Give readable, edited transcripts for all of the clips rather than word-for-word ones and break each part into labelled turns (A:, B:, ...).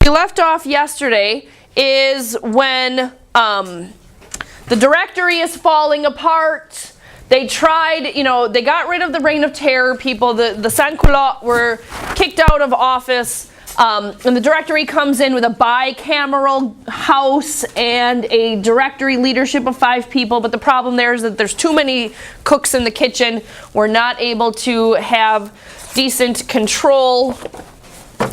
A: we left off yesterday is when the Directory is falling apart. They tried, they got rid of the Reign of Terror people. The Sans-Culottes were kicked out of office. And the Directory comes in with a bicameral house and a Directory leadership of 5 people. But the problem there is that there's too many cooks in the kitchen. We're not able to have decent control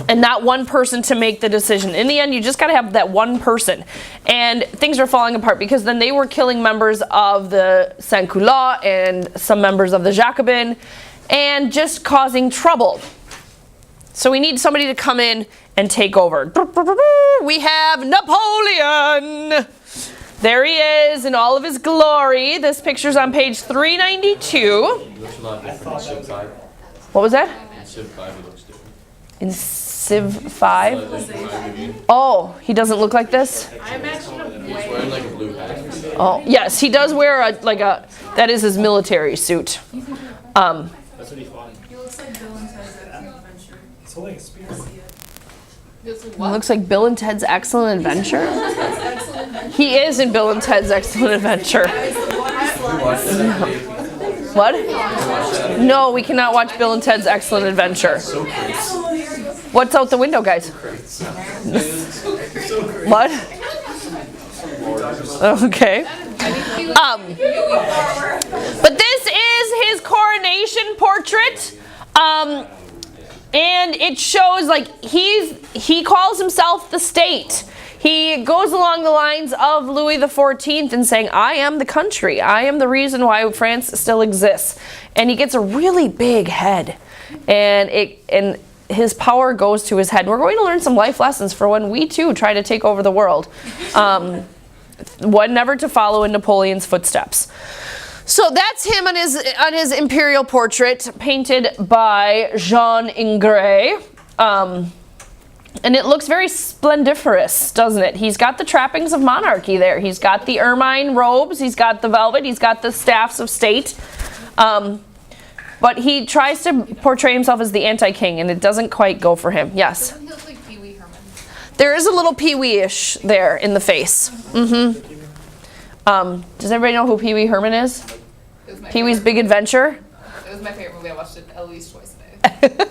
A: and not one person to make the decision. In the end, you just got to have that one person. And things are falling apart because then they were killing members of the Sans-Culottes and some members of the Jacobins and just causing trouble. So we need somebody to come in and take over. We have Napoleon. There he is in all of his glory. This picture's on page 392. What was that?
B: In Civ 5 it looks different.
A: In Civ 5? Oh, he doesn't look like this?
B: He's wearing like a blue hat.
A: Oh, yes, he does wear that is his military suit.
C: That's what he fought in.
D: He looks like Bill and Ted's Excellent Adventure.
C: He's holding a spear.
A: It looks like Bill and Ted's Excellent Adventure. He is in Bill and Ted's Excellent Adventure. What? No, we cannot watch Bill and Ted's Excellent Adventure. What's out the window, guys? What? Okay. But this is his coronation portrait. And it shows he calls himself the state. He goes along the lines of Louis XIV and saying, I am the country. I am the reason why France still exists. And he gets a really big head. And his power goes to his head. We're going to learn some life lessons for when we too try to take over the world. One, never to follow in Napoleon's footsteps. So that's him on his imperial portrait, painted by Jean Ingres. And it looks very splendiferous, doesn't it? He's got the trappings of monarchy there. He's got the ermine robes, he's got the velvet, he's got the staffs of state. But he tries to portray himself as the anti-king, and it doesn't quite go for him. Yes?
D: Doesn't he look like Pee Wee Herman?
A: There is a little Pee Wee-ish there in the face. Does everybody know who Pee Wee Herman is? Pee Wee's Big Adventure?
D: It was my favorite movie. I watched it at least twice a day.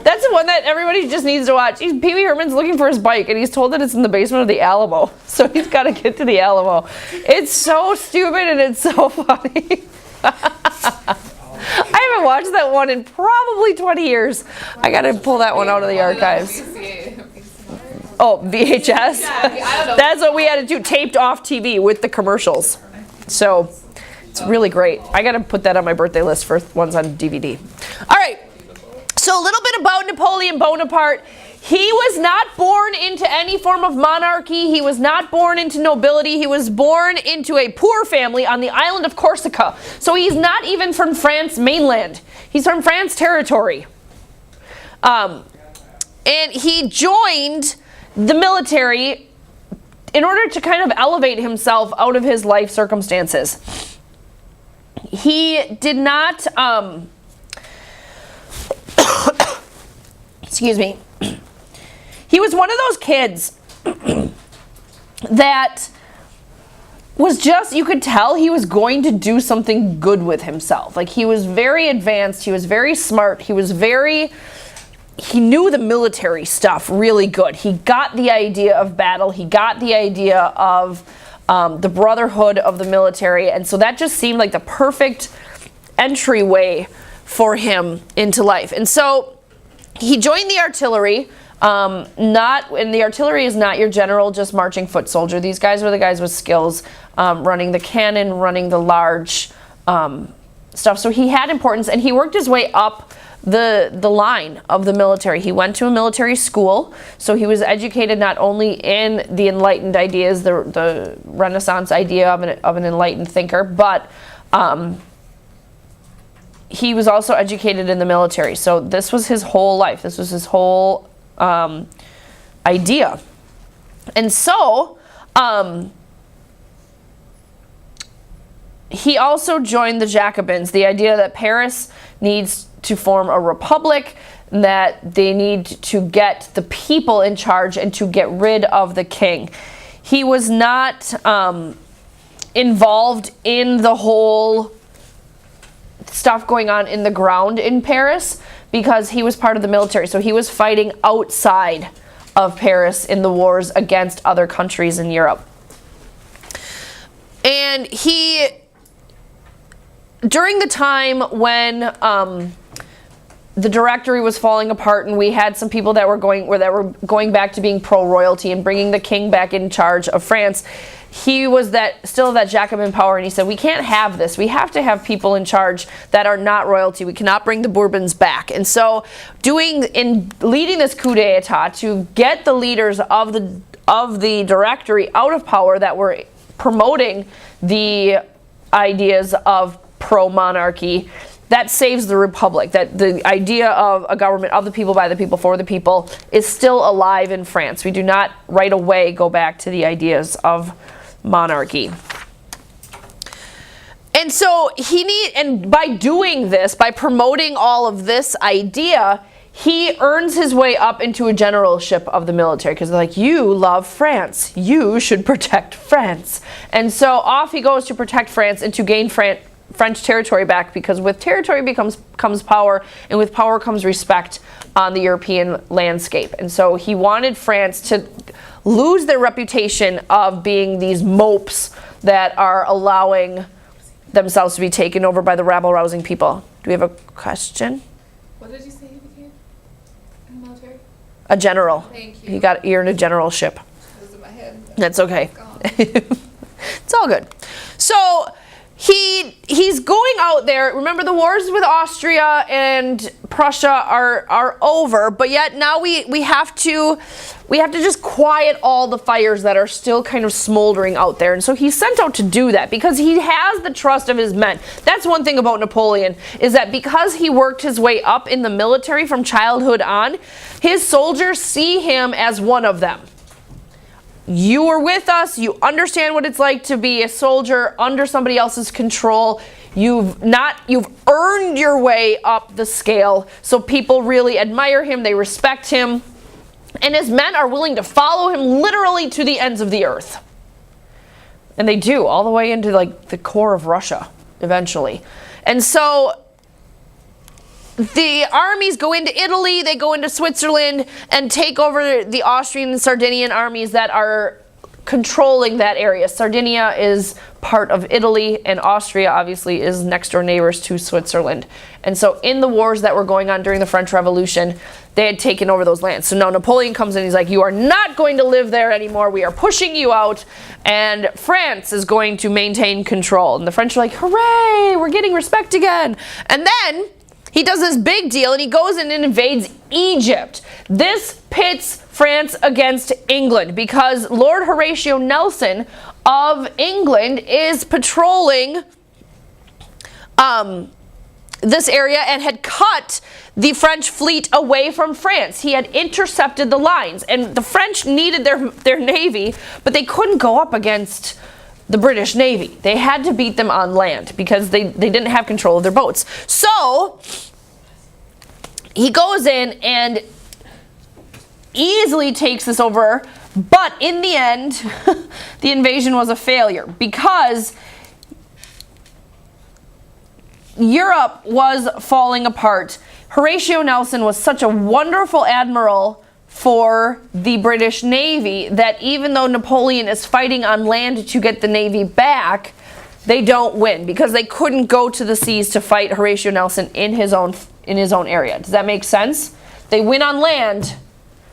A: That's the one that everybody just needs to watch. Pee Wee Herman's looking for his bike, and he's told that it's in the basement of the Alamo. So he's got to get to the Alamo. It's so stupid, and it's so funny. I haven't watched that one in probably 20 years. I got to pull that one out of the archives. Oh, VHS? That's what we had to do, taped off TV with the commercials. So it's really great. I got to put that on my birthday list for ones on DVD. All right. So a little bit about Napoleon Bonaparte. He was not born into any form of monarchy. He was not born into nobility. He was born into a poor family on the island of Corsica. So he's not even from France mainland. He's from France territory. And he joined the military in order to kind of elevate himself out of his life circumstances. He did not... excuse me. He was one of those kids that was just, you could tell he was going to do something good with himself. Like, he was very advanced, he was very smart, he knew the military stuff really good. He got the idea of battle, he got the idea of the brotherhood of the military, and so that just seemed like the perfect entryway for him into life. And so he joined the artillery. And the artillery is not your general just marching foot soldier. These guys were the guys with skills, running the cannon, running the large stuff. So he had importance, and he worked his way up the line of the military. He went to a military school, so he was educated not only in the enlightened ideas, the Renaissance idea of an enlightened thinker, but he was also educated in the military. So this was his whole life. This was his whole idea. And so he also joined the Jacobins, the idea that Paris needs to form a republic, that they need to get the people in charge and to get rid of the king. He was not involved in the whole stuff going on in the ground in Paris because he was part of the military. So he was fighting outside of Paris in the wars against other countries in Europe. And he, during the time when the Directory was falling apart and we had some people that were going back to being pro-royalty and bringing the king back in charge of France, he was still that Jacobin power, and he said, we can't have this. We have to have people in charge that are not royalty. We cannot bring the Bourbons back. And so leading this coup d'etat to get the leaders of the Directory out of power that were promoting the ideas of pro-monarchy, that saves the republic. That the idea of a government of the people, by the people, for the people is still alive in France. We do not right away go back to the ideas of monarchy. And so and by doing this, by promoting all of this idea, he earns his way up into a generalship of the military because they're like, you love France. You should protect France. And so off he goes to protect France and to gain French territory back, because with territory comes power, and with power comes respect on the European landscape. And so he wanted France to lose their reputation of being these mopes that are allowing themselves to be taken over by the rabble-rousing people. Do we have a question?
D: What did you say you became in the military?
A: A general.
D: Thank you.
A: You're in a generalship.
D: It was in my head.
A: That's okay.
D: It's gone.
A: It's all good. So he's going out there. Remember, the wars with Austria and Prussia are over, but yet now we have to just quiet all the fires that are still kind of smoldering out there. And so he's sent out to do that because he has the trust of his men. That's one thing about Napoleon, is that because he worked his way up in the military from childhood on, his soldiers see him as one of them. You are with us. You understand what it's like to be a soldier under somebody else's control. You've earned your way up the scale. So people really admire him. They respect him. And his men are willing to follow him literally to the ends of the earth. And they do, all the way into like the core of Russia eventually. And so the armies go into Italy, they go into Switzerland, and take over the Austrian and Sardinian armies that are controlling that area. Sardinia is part of Italy, and Austria obviously is next door neighbors to Switzerland. And so in the wars that were going on during the French Revolution, they had taken over those lands. So now Napoleon comes in, he's like, you are not going to live there anymore. We are pushing you out, and France is going to maintain control. And the French are like, hooray, we're getting respect again. And then he does this big deal, and he goes in and invades Egypt. This pits France against England because Lord Horatio Nelson of England is patrolling this area and had cut the French fleet away from France. He had intercepted the lines, and the French needed their navy, but they couldn't go up against the British Navy. They had to beat them on land because they didn't have control of their boats. So he goes in and easily takes this over, but in the end, the invasion was a failure because Europe was falling apart. Horatio Nelson was such a wonderful admiral for the British Navy that even though Napoleon is fighting on land to get the Navy back, they don't win because they couldn't go to the seas to fight Horatio Nelson in his own area. Does that make sense? They win on land,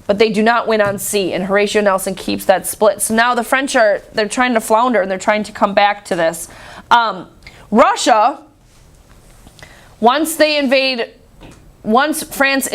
A: but they do not win on sea, and Horatio Nelson keeps that split. So now the French they're trying to flounder, and they're trying to come back to this. Russia, once France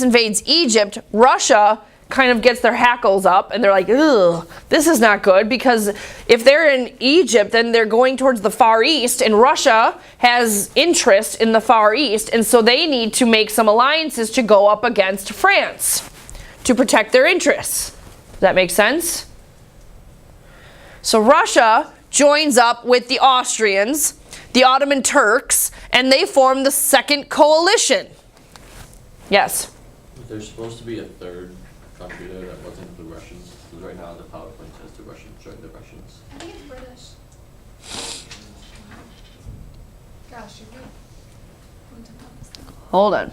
A: invades Egypt, Russia kind of gets their hackles up, and they're like, ugh, this is not good, because if they're in Egypt, then they're going towards the Far East, and Russia has interest in the Far East, and so they need to make some alliances to go up against France to protect their interests. Does that make sense? So Russia joins up with the Austrians the Ottoman Turks, and they formed the Second Coalition. Yes?
B: There's supposed to be a third country there that wasn't the Russians. Because right now the PowerPoint says the Russians joined the Russians.
D: I think it's British. Gosh, you're right. Wouldn't have known this though.
A: Hold on.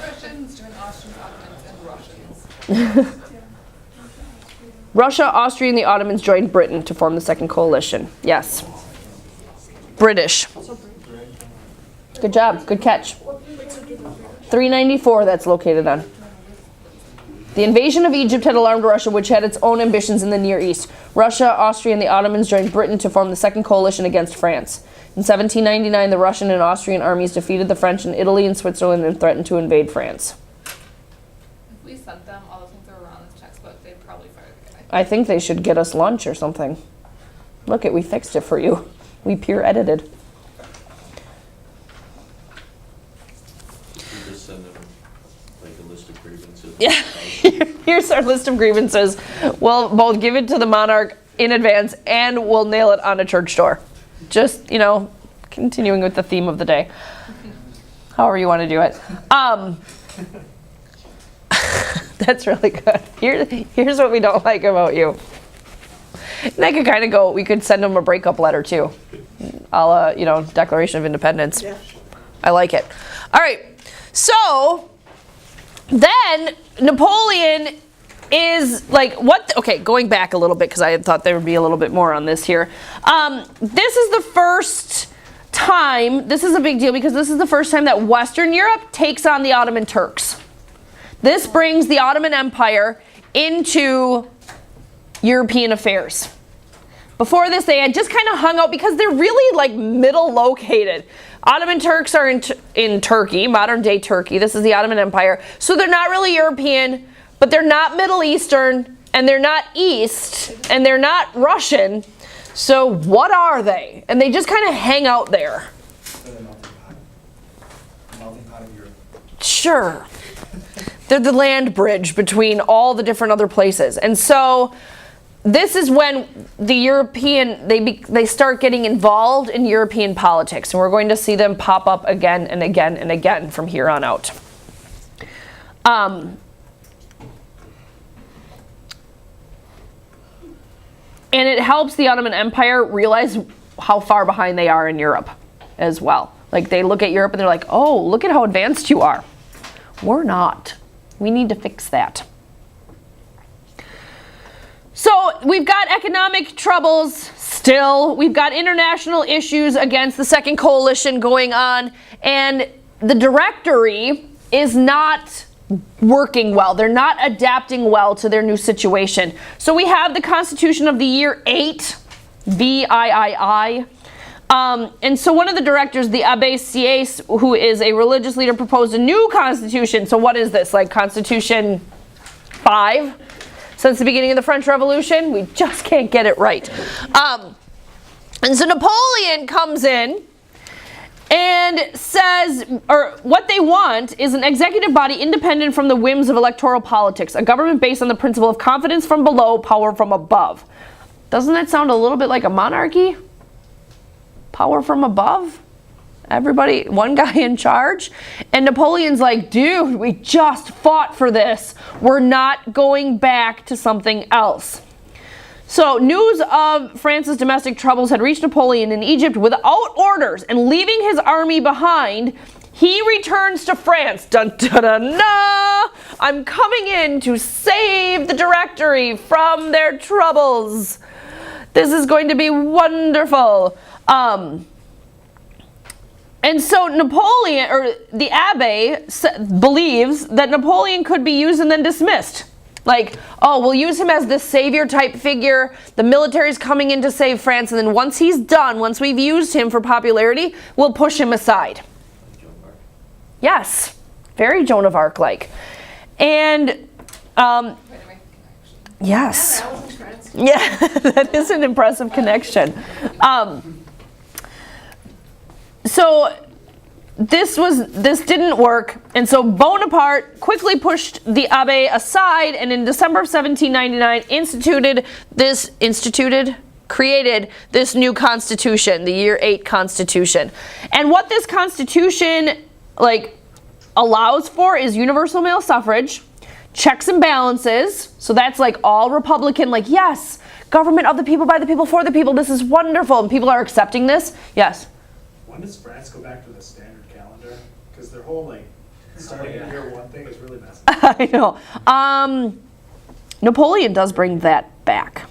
E: Russians join Austrians, Ottomans, and Russians.
A: Russia, Austria, and the Ottomans joined Britain to form the Second Coalition. Yes. British. Good job. Good catch. 394 that's located on. The invasion of Egypt had alarmed Russia, which had its own ambitions in the Near East. Russia, Austria, and the Ottomans joined Britain to form the Second Coalition against France. In 1799, the Russian and Austrian armies defeated the French in Italy and Switzerland and threatened to invade France.
E: If we sent them all the things that were on this textbook, they'd probably fire the guy.
A: I think they should get us lunch or something. Look it, we fixed it for you. We peer edited.
B: You just send them like a list of grievances.
A: Yeah. Here's our list of grievances. We'll both give it to the monarch in advance and we'll nail it on a church door. Just, you know, continuing with the theme of the day. However you want to do it. That's really good. Here's what we don't like about you. And I could kind of go, we could send them a breakup letter too. A la, you know, Declaration of Independence. Yeah. I like it. All right. So then Napoleon is like, what? Okay, going back a little bit because I had thought there would be a little bit more on this here. This is the first time, this is a big deal because this is the first time that Western Europe takes on the Ottoman Turks. This brings the Ottoman Empire into European affairs. Before this, they had just kind of hung out because they're really like middle located. Ottoman Turks are in Turkey, modern day Turkey. This is the Ottoman Empire. So they're not really European, but they're not Middle Eastern, and they're not East, and they're not Russian. So what are they? And they just kind of hang out there.
C: They're the melting pot. Melting pot of Europe.
A: Sure. They're the land bridge between all the different other places. And so this is when the European, they start getting involved in European politics. And we're going to see them pop up again and again and again from here on out. And it helps the Ottoman Empire realize how far behind they are in Europe as well. Like they look at Europe and they're like, oh, look at how advanced you are. We're not. We need to fix that. So we've got economic troubles still. We've got international issues against the Second Coalition going on. And the Directory is not working well. They're not adapting well to their new situation. So we have the Constitution of the Year 8, VIII. And so one of the directors, the Abbé Sieyès, who is a religious leader, proposed a new constitution. So what is this, like Constitution 5? Since the beginning of the French Revolution, we just can't get it right. And so Napoleon comes in and says, or what they want is an executive body independent from the whims of electoral politics, a government based on the principle of confidence from below, power from above. Doesn't that sound a little bit like a monarchy? Power from above? Everybody, one guy in charge? And Napoleon's like, dude, we just fought for this. We're not going back to something else. So news of France's domestic troubles had reached Napoleon in Egypt without orders, and leaving his army behind, he returns to France. Dun, dun, dun, dun. I'm coming in to save the Directory from their troubles. This is going to be wonderful. And so Napoleon, or the Abbé, believes that Napoleon could be used and then dismissed. Like, oh, we'll use him as this savior type figure. The military's coming in to save France, and then once he's done, once we've used him for popularity, we'll push him aside. Yes, very Joan of Arc-like. And, yes.
D: That was impressive.
A: Yeah, that is an impressive connection. So this didn't work, and so Bonaparte quickly pushed the Abbé aside, and in December of 1799 instituted created this new constitution, the year 8 constitution. And what this constitution allows for is universal male suffrage, checks and balances. So that's all Republican, yes, government of the people, by the people, for the people. This is wonderful. And people are accepting this. Yes.
C: When does France go back to the standard calendar? Because their whole starting at year 1 thing is really messy.
A: I know. Napoleon does bring that back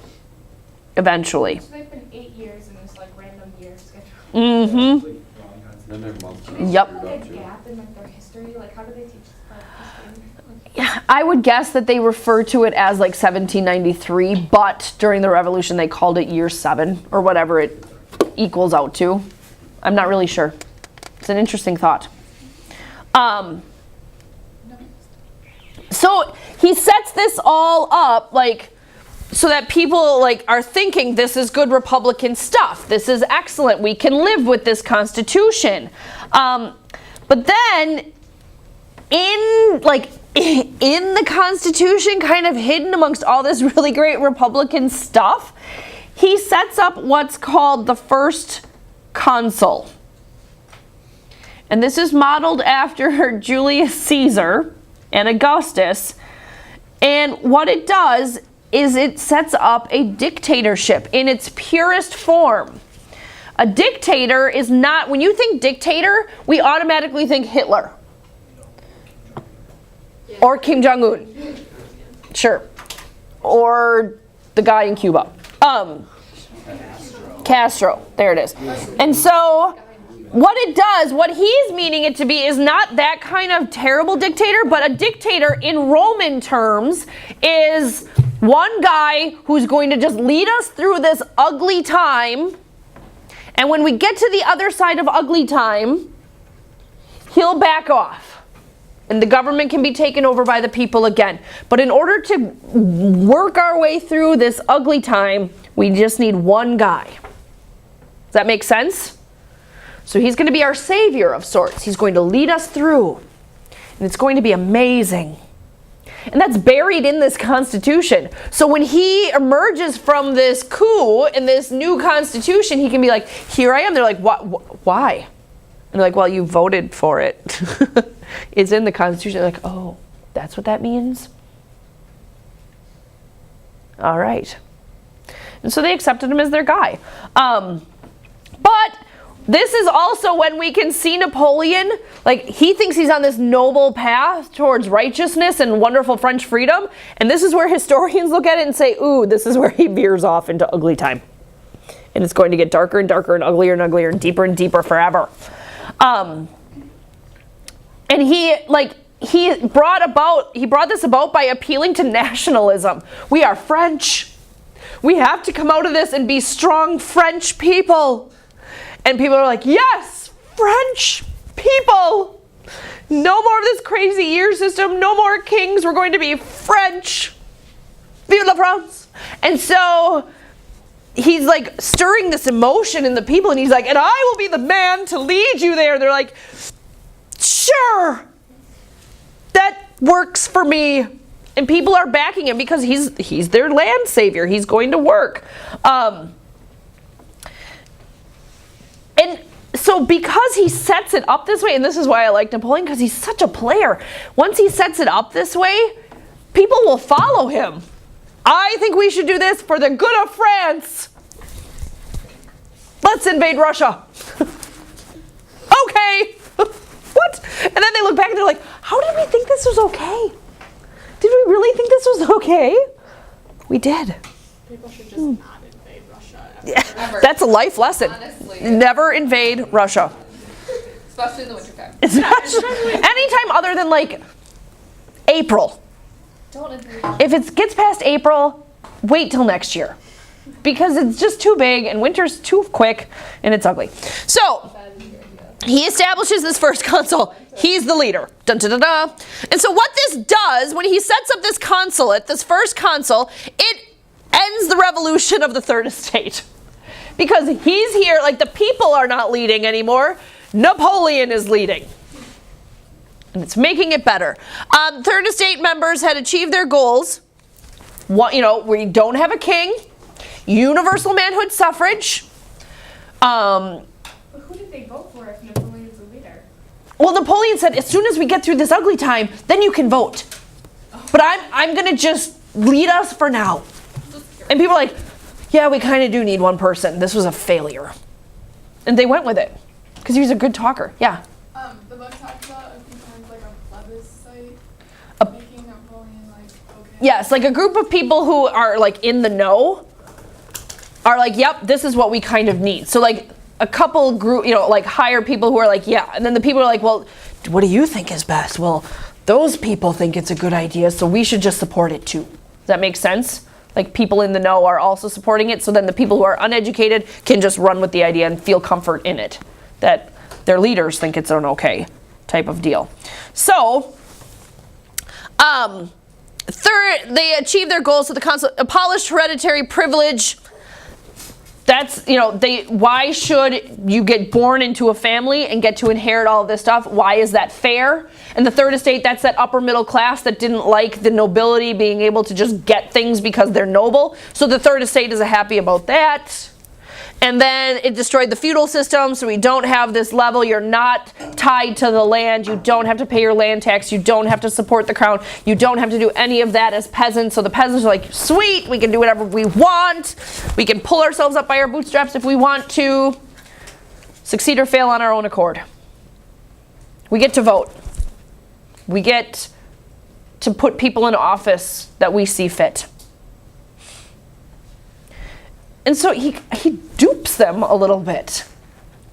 A: eventually.
D: So they've been 8 years in this random year schedule.
A: Mm-hmm.
B: Then their months.
A: Yep.
D: Is there a gap in their history? How do they teach history?
A: Yeah, I would guess that they refer to it as 1793, but during the Revolution they called it year 7 or whatever it equals out to. I'm not really sure. It's an interesting thought. So he sets this all up so that people are thinking this is good Republican stuff. This is excellent. We can live with this Constitution. But then in the Constitution, kind of hidden amongst all this really great Republican stuff, he sets up what's called the first consul. And this is modeled after Julius Caesar and Augustus. And what it does is it sets up a dictatorship in its purest form. A dictator is not, when you think dictator, we automatically think Hitler. Or Kim Jong-un. Sure. Or the guy in Cuba. Castro. There it is. And so what it does, what he's meaning it to be, is not that kind of terrible dictator, but a dictator in Roman terms is one guy who's going to just lead us through this ugly time, and when we get to the other side of ugly time, he'll back off, and the government can be taken over by the people again. But in order to work our way through this ugly time, we just need one guy. Does that make sense? So he's going to be our savior of sorts. He's going to lead us through. And it's going to be amazing. And that's buried in this Constitution. So when he emerges from this coup in this new Constitution, he can be like, here I am. They're like, why? And they're like, well, you voted for it. It's in the Constitution. They're like, oh, that's what that means? All right. And so they accepted him as their guy. But this is also when we can see Napoleon, he thinks he's on this noble path towards righteousness and wonderful French freedom. And this is where historians look at it and say, ooh, this is where he veers off into ugly time. And it's going to get darker and darker and uglier and deeper forever. And he brought this about by appealing to nationalism. We are French. We have to come out of this and be strong French people. And people are like, yes, French people. No more of this crazy year system. No more kings. We're going to be French. Vive la France. And so he's stirring this emotion in the people. And he's like, and I will be the man to lead you there. They're like, sure. That works for me. And people are backing him because he's their land savior. He's going to work. And so because he sets it up this way, and this is why I like Napoleon, because he's such a player. Once he sets it up this way, people will follow him. I think we should do this for the good of France. Let's invade Russia. Okay. What? And then they look back and they're like, how did we think this was okay? Did we really think this was okay? We did.
E: People should just not invade Russia.
A: Yeah, that's a life lesson.
E: Honestly.
A: Never invade Russia.
E: Especially in the wintertime.
A: Anytime other than April.
E: Don't invade.
A: If it gets past April, wait till next year. Because it's just too big and winter's too quick and it's ugly. So, he establishes this first consul. He's the leader. Dun, dun, dun, dun. And so what this does, when he sets up this consulate, this first consul, it ends the revolution of the Third Estate. Because he's here, the people are not leading anymore. Napoleon is leading. And it's making it better. Third Estate members had achieved their goals. We don't have a king. universal manhood suffrage.
D: But who did they vote for if Napoleon's the leader?
A: Well, Napoleon said, as soon as we get through this ugly time, then you can vote. But I'm going to just lead us for now. And people are like, yeah, we kind of do need one person. This was a failure. And they went with it because he was a good talker. Yeah.
E: The book talks about a few times like a plebiscite, making Napoleon like okay.
A: Yes, like a group of people who are like in the know are like, yep, this is what we kind of need. So like a couple group, like hire people who are like, yeah. And then the people are like, well, what do you think is best? Well, those people think it's a good idea, so we should just support it too. Does that make sense? Like people in the know are also supporting it, so then the people who are uneducated can just run with the idea and feel comfort in it, that their leaders think it's an okay type of deal. So, third, they achieved their goals. So the consul abolished hereditary privilege. That's, why should you get born into a family and get to inherit all of this stuff? Why is that fair? And the third estate, that's that upper middle class that didn't like the nobility being able to just get things because they're noble. So the third estate is happy about that. And then it destroyed the feudal system, so we don't have this level. You're not tied to the land. You don't have to pay your land tax. You don't have to support the crown. You don't have to do any of that as peasants. So the peasants are like, sweet, we can do whatever we want. We can pull ourselves up by our bootstraps if we want to. Succeed or fail on our own accord. We get to vote. We get to put people in office that we see fit. And so he dupes them a little bit,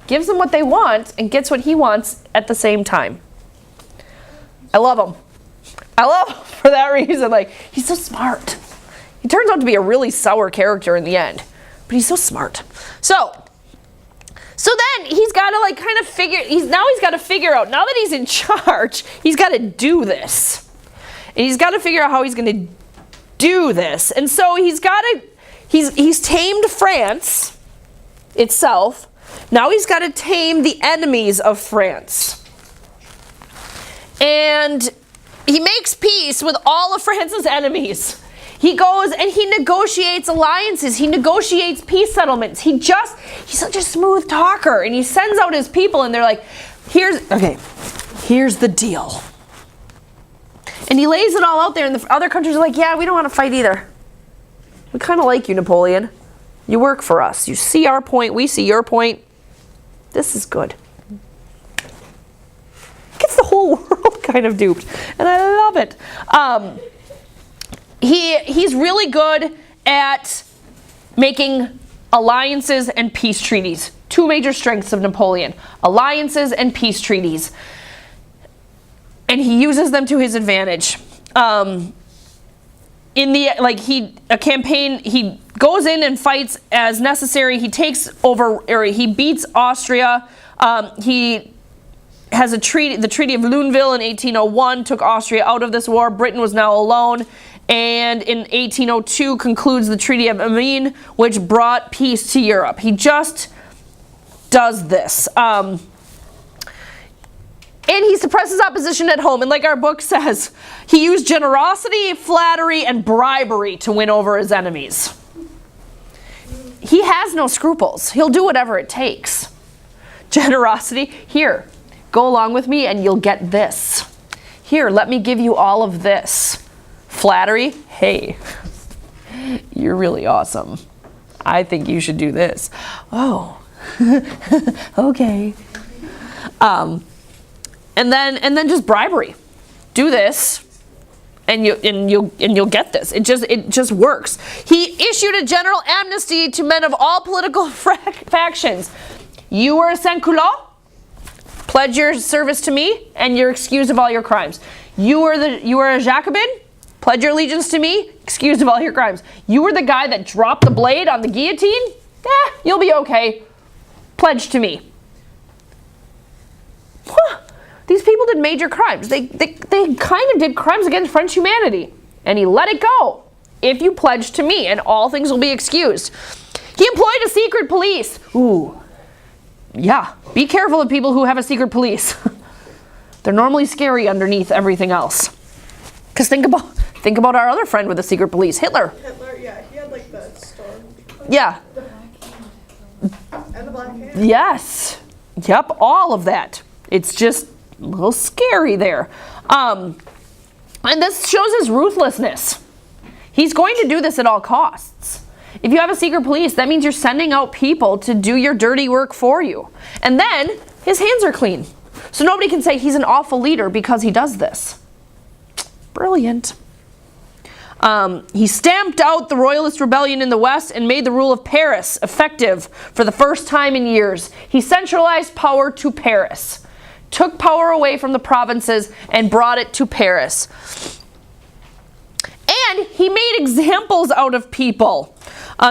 A: gives them what they want, and gets what he wants at the same time. I love him. I love him for that reason. Like, he's so smart. He turns out to be a really sour character in the end, but he's so smart. So then he's got to like kind of figure. He's got to figure out. Now that he's in charge, he's got to do this, and he's got to figure out how he's going to do this. And so he's got to. He's tamed France itself. Now he's got to tame the enemies of France. And he makes peace with all of France's enemies. He goes and he negotiates alliances. He negotiates peace settlements. He's such a smooth talker. And he sends out his people and they're like, here's the deal. And he lays it all out there and the other countries are like, yeah, we don't want to fight either. We kind of like you, Napoleon. You work for us. You see our point. We see your point. This is good. Gets the whole world kind of duped. And I love it. He's really good at making alliances and peace treaties. Two major strengths of Napoleon. Alliances and peace treaties. And he uses them to his advantage. He goes in and fights as necessary. He takes over, or he beats Austria. He has the Treaty of Luneville in 1801 took Austria out of this war. Britain was now alone. And in 1802 concludes the Treaty of Amiens, which brought peace to Europe. He just does this. And he suppresses opposition at home. And like our book says, he used generosity, flattery, and bribery to win over his enemies. He has no scruples. He'll do whatever it takes. Generosity, here, go along with me and you'll get this. Here, let me give you all of this. Flattery, hey, you're really awesome. I think you should do this. Oh, okay. And then just bribery. Do this, and you'll get this. It just works. He issued a general amnesty to men of all political factions. You were a sans-culotte, pledge your service to me, and you're excused of all your crimes. You were a Jacobin, pledge your allegiance to me, excused of all your crimes. You were the guy that dropped the blade on the guillotine, you'll be okay. Pledge to me. These people did major crimes. They kind of did crimes against French humanity. And he let it go. If you pledge to me, and all things will be excused. He employed a secret police. Ooh. Yeah. Be careful of people who have a secret police. They're normally scary underneath everything else. Because think about our other friend with a secret police, Hitler.
F: Hitler, yeah, he had like the storm.
A: Yeah.
E: The black hand.
F: And the black hand.
A: Yes. Yep, all of that. It's just a little scary there. And this shows his ruthlessness. He's going to do this at all costs. If you have a secret police, that means you're sending out people to do your dirty work for you. And then his hands are clean. So nobody can say he's an awful leader because he does this. Brilliant. He stamped out the royalist rebellion in the West and made the rule of Paris effective for the first time in years. He centralized power to Paris, took power away from the provinces and brought it to Paris. And he made examples out of people.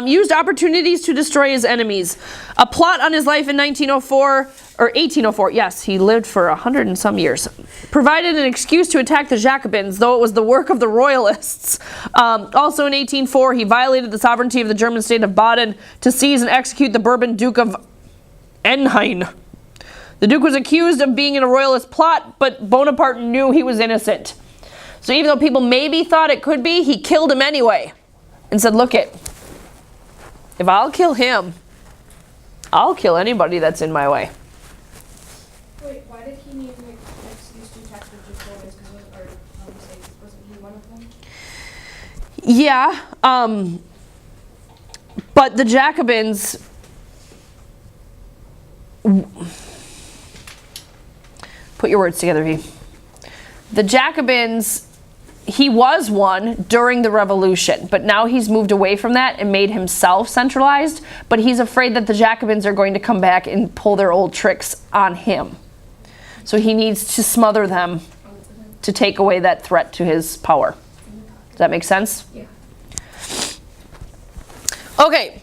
A: Used opportunities to destroy his enemies. A plot on his life in 1904, or 1804, yes, he lived for 100 and some years, provided an excuse to attack the Jacobins, though it was the work of the royalists. Also in 1804, he violated the sovereignty of the German state of Baden to seize and execute the Bourbon Duke of Enghien. The Duke was accused of being in a royalist plot, but Bonaparte knew he was innocent. So even though people maybe thought it could be, he killed him anyway and said, look it, if I'll kill him, I'll kill anybody that's in my way.
D: Wait, why did he need an excuse to attack the Jacobins? Wasn't he one of them?
A: Yeah, but the Jacobins, put your words together, V. The Jacobins, he was one during the revolution, but now he's moved away from that and made himself centralized, but he's afraid that the Jacobins are going to come back and pull their old tricks on him. So he needs to smother them to take away that threat to his power. Does that make sense?
D: Yeah.
A: Okay.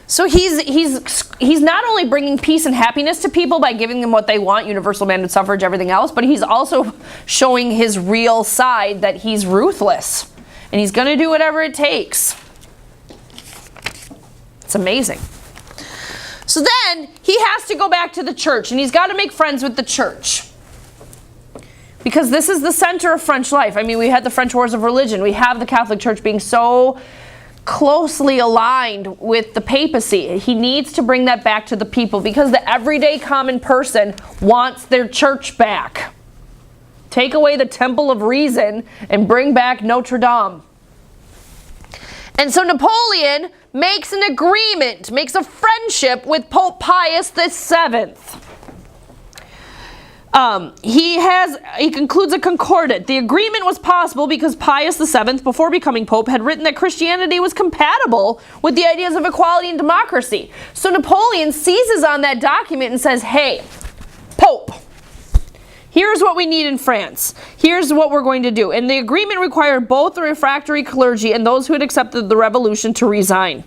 A: So he's not only bringing peace and happiness to people by giving them what they want, universal manhood suffrage, everything else, but he's also showing his real side, that he's ruthless and he's going to do whatever it takes. It's amazing. So then he has to go back to the church and he's got to make friends with the church. Because this is the center of French life. I mean, we had the French Wars of Religion. We have the Catholic Church being so closely aligned with the papacy. He needs to bring that back to the people because the everyday common person wants their church back. Take away the Temple of Reason and bring back Notre Dame. And so Napoleon makes an agreement, makes a friendship with Pope Pius VII. He concludes a concordat. The agreement was possible because Pius VII, before becoming Pope, had written that Christianity was compatible with the ideas of equality and democracy. So Napoleon seizes on that document and says, hey, Pope, here's what we need in France. Here's what we're going to do. And the agreement required both the refractory clergy and those who had accepted the revolution to resign.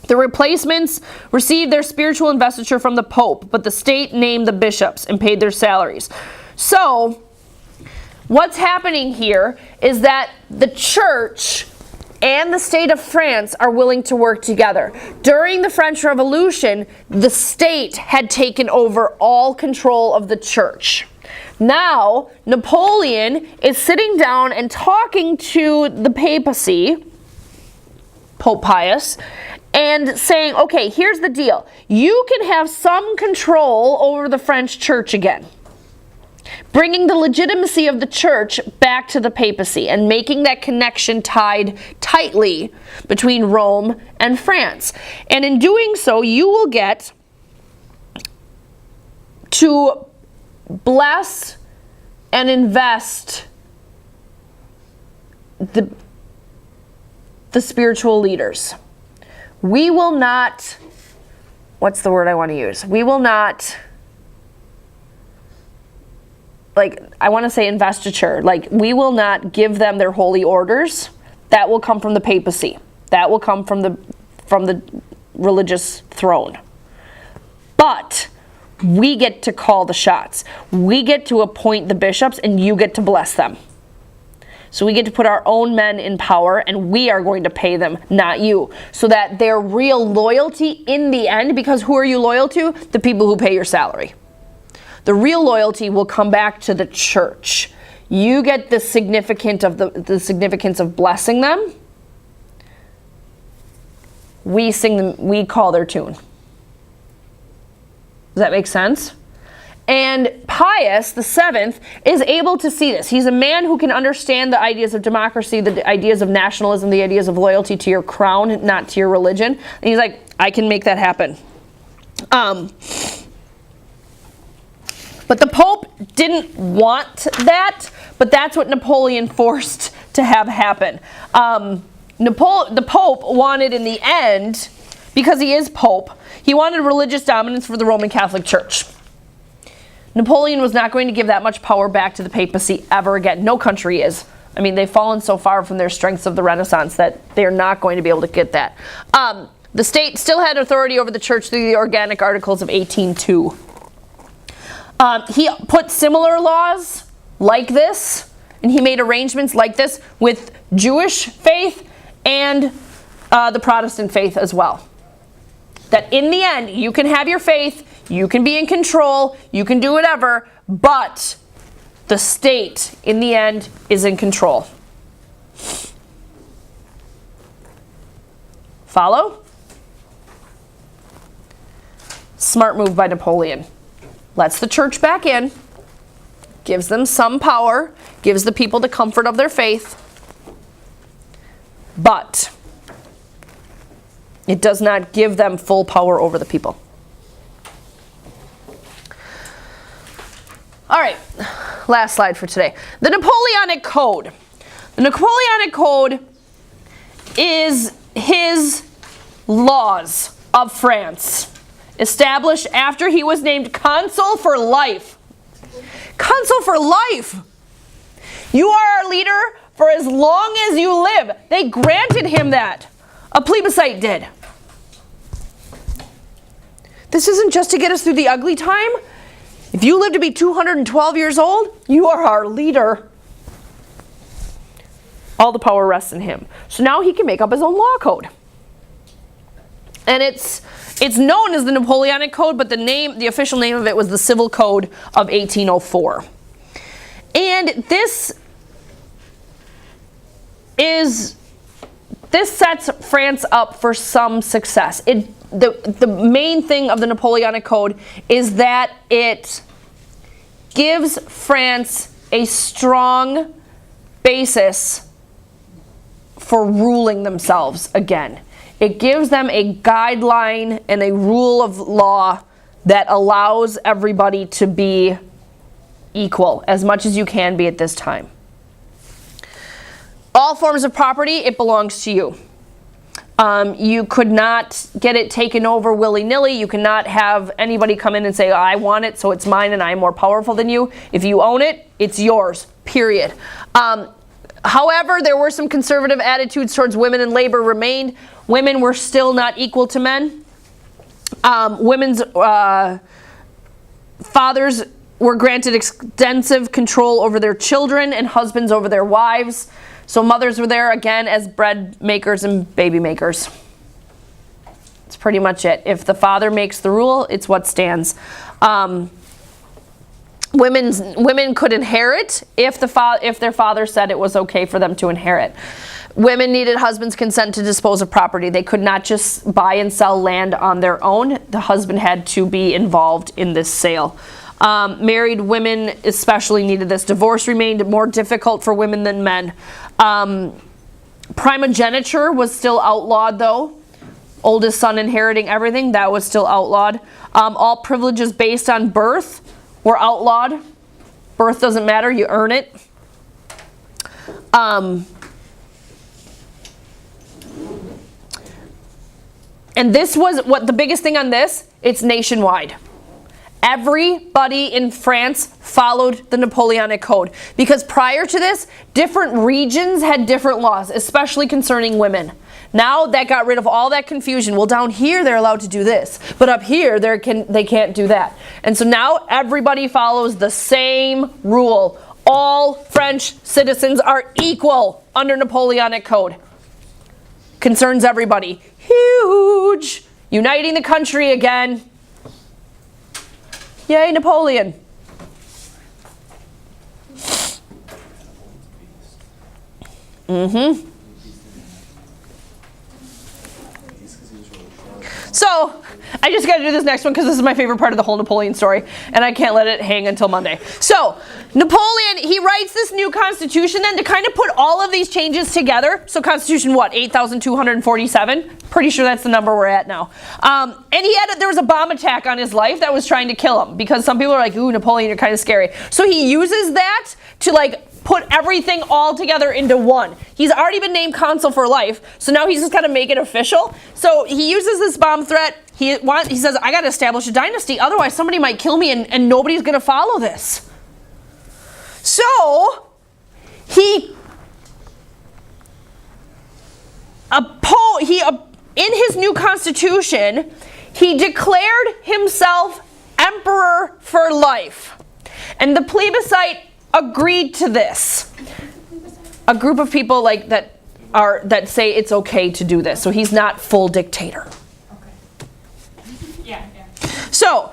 A: The replacements received their spiritual investiture from the Pope, but the state named the bishops and paid their salaries. So, what's happening here is that the church and the state of France are willing to work together. During the French Revolution, the state had taken over all control of the church. Now, Napoleon is sitting down and talking to the papacy, Pope Pius, and saying, okay, here's the deal. You can have some control over the French church again. Bringing the legitimacy of the church back to the papacy and making that connection tied tightly between Rome and France. And in doing so, you will get to bless and invest the spiritual leaders. We will not, what's the word I want to use? We will not, I want to say investiture. We will not give them their holy orders. That will come from the papacy. That will come from the religious throne. But we get to call the shots. We get to appoint the bishops and you get to bless them. So we get to put our own men in power and we are going to pay them, not you. So that their real loyalty in the end, because who are you loyal to? The people who pay your salary. The real loyalty will come back to the church. You get the significance of blessing them we sing them, we call their tune. Does that make sense? And Pius VII is able to see this. He's a man who can understand the ideas of democracy, the ideas of nationalism, the ideas of loyalty to your crown, not to your religion. And he's like, I can make that happen. But the Pope didn't want that, but that's what Napoleon forced to have happen. The Pope wanted in the end, because he is Pope, he wanted religious dominance for the Roman Catholic Church. Napoleon was not going to give that much power back to the papacy ever again. No country is. I mean, they've fallen so far from their strengths of the Renaissance that they're not going to be able to get that. The state still had authority over the church through the Organic Articles of 1802. He put similar laws like this, and he made arrangements like this with Jewish faith and the Protestant faith as well. That in the end, you can have your faith, you can be in control, you can do whatever, but the state, in the end, is in control. Follow? Smart move by Napoleon. Lets the church back in, gives them some power, gives the people the comfort of their faith, but it does not give them full power over the people. All right, last slide for today. The Napoleonic Code. The Napoleonic Code is his laws of France, established after he was named consul for life. Consul for life! You are our leader for as long as you live. They granted him that. A plebiscite did. This isn't just to get us through the ugly time. If you live to be 212 years old, you are our leader. All the power rests in him. So now he can make up his own law code. And it's known as the Napoleonic Code, but the official name of it was the Civil Code of 1804. And this sets France up for some success. The main thing of the Napoleonic Code is that it gives France a strong basis for ruling themselves again. It gives them a guideline and a rule of law that allows everybody to be equal as much as you can be at this time. All forms of property, it belongs to you. You could not get it taken over willy-nilly. You cannot have anybody come in and say, I want it, so it's mine and I'm more powerful than you. If you own it, it's yours, period. However, there were some conservative attitudes towards women and labor remained. Women were still not equal to men. Women's fathers were granted extensive control over their children and husbands over their wives. So mothers were there again as bread makers and baby makers. That's pretty much it. If the father makes the rule, it's what stands. Women could inherit if their father said it was okay for them to inherit. Women needed husband's consent to dispose of property. They could not just buy and sell land on their own. The husband had to be involved in this sale. Married women especially needed this. Divorce remained more difficult for women than men. Primogeniture was still outlawed though. Oldest son inheriting everything, that was still outlawed. All privileges based on birth were outlawed. Birth doesn't matter, you earn it. And this was what the biggest thing on this, it's nationwide. Everybody in France followed the Napoleonic Code because prior to this, different regions had different laws, especially concerning women. Now that got rid of all that confusion. Well, down here they're allowed to do this, but up here they can't do that. And so now everybody follows the same rule. All French citizens are equal under Napoleonic Code. Concerns everybody. Huge! Uniting the country again. Yay, Napoleon. Mm-hmm. So, I just gotta do this next one because this is my favorite part of the whole Napoleon story, and I can't let it hang until Monday. So, Napoleon, he writes this new constitution then to kind of put all of these changes together. So, Constitution, what, 8,247? Pretty sure that's the number we're at now. And there was a bomb attack on his life that was trying to kill him because some people are like, ooh, Napoleon, you're kind of scary. So, he uses that to put everything all together into one. He's already been named consul for life, so now he's just got to make it official. So he uses this bomb threat. He says, I got to establish a dynasty, otherwise somebody might kill me and nobody's going to follow this. So in his new constitution, he declared himself emperor for life. And the plebiscite agreed to this. A group of people that say it's okay to do this. So he's not full dictator.
E: Yeah.
A: So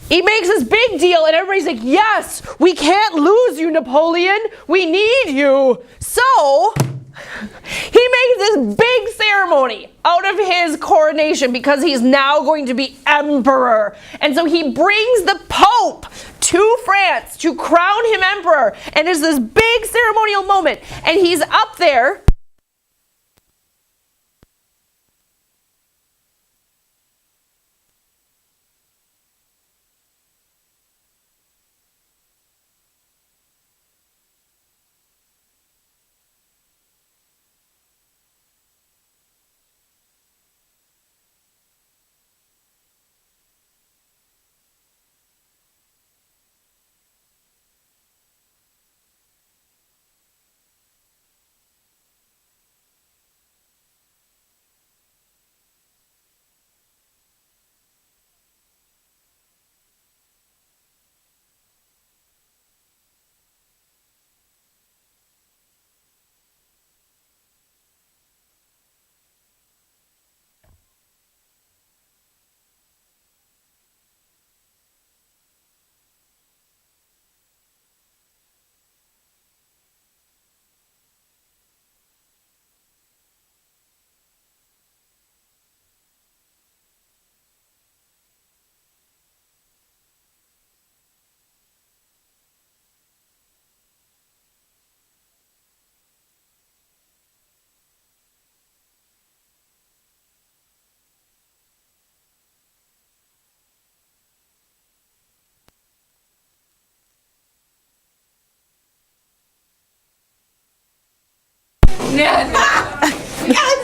A: he makes this big deal and everybody's like, yes, we can't lose you, Napoleon. We need you. So he makes this big ceremony out of his coronation because he's now going to be emperor. And so he brings the Pope to France to crown him emperor. And it's this big ceremonial moment. And he's up there.
E: Yeah.